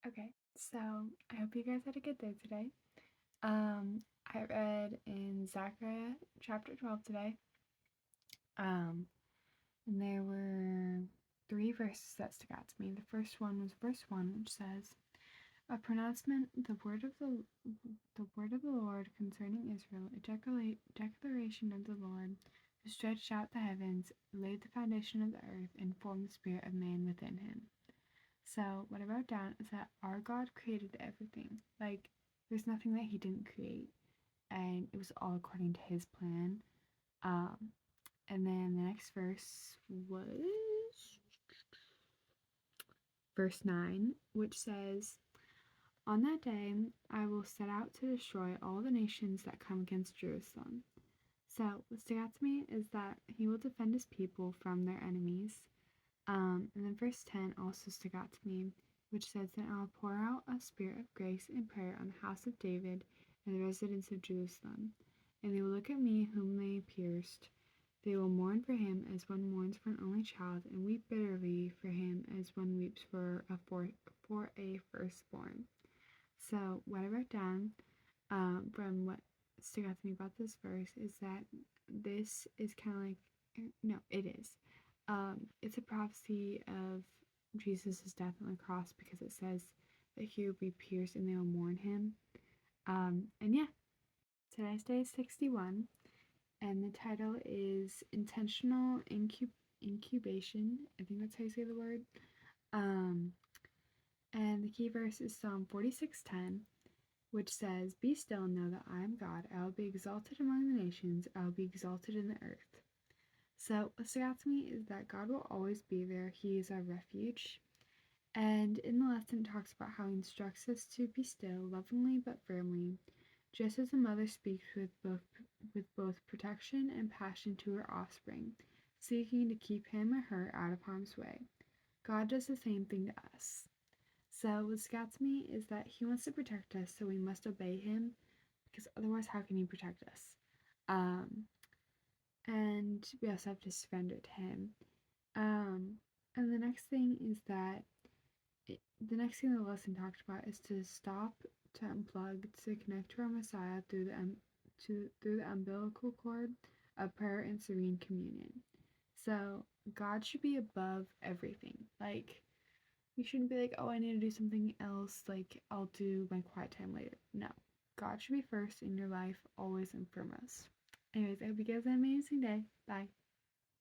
Okay, so I hope you guys had a good day today. I read in Zechariah chapter 12 today. And there were three verses that stuck out to me. The first one was verse 1, which says, "A pronouncement, the word of the Lord concerning Israel, a declaration of the Lord, who stretched out the heavens, laid the foundation of the earth, and formed the spirit of man within him." So what I wrote down is that our God created everything. Like, there's nothing that he didn't create, and it was all according to his plan. Um, and then the next verse was verse 9, which says, "On that day I will set out to destroy all the nations that come against Jerusalem." So what stuck out to me is that he will defend his people from their enemies. And then verse 10 also stuck out to me, which says that I'll pour out a spirit of grace and prayer on the house of David and the residents of Jerusalem. And they will look at me whom they pierced. They will mourn for him as one mourns for an only child, and weep bitterly for him as one weeps for a firstborn. So what I wrote down from what stuck out to me about this verse is that this is kind of like, no, it is. It's a prophecy of Jesus' death on the cross because it says that he will be pierced and they will mourn him. And yeah, today's day is 61, and the title is Intentional Incubation. I think that's how you say the word. Um, and the key verse is Psalm 46:10, which says, "Be still and know that I am God. I will be exalted among the nations. I will be exalted in the earth." So what stuck out to me is that God will always be there. He is our refuge. And in the lesson, it talks about how he instructs us to be still, lovingly but firmly, just as a mother speaks with both protection and passion to her offspring, seeking to keep him or her out of harm's way. God does the same thing to us. So what stuck out to me is that he wants to protect us, so we must obey him, because otherwise, how can he protect us? Um, and we also have to surrender to him. Um, and the next thing is that the next thing the lesson talked about is to stop, to unplug, to connect to our Messiah through the umbilical cord of prayer and serene communion. So God should be above everything. Like, you shouldn't be like, oh, I need to do something else. Like, I'll do my quiet time later. No, God should be first in your life, always and foremost. Anyways, I hope you guys have an amazing day. Bye.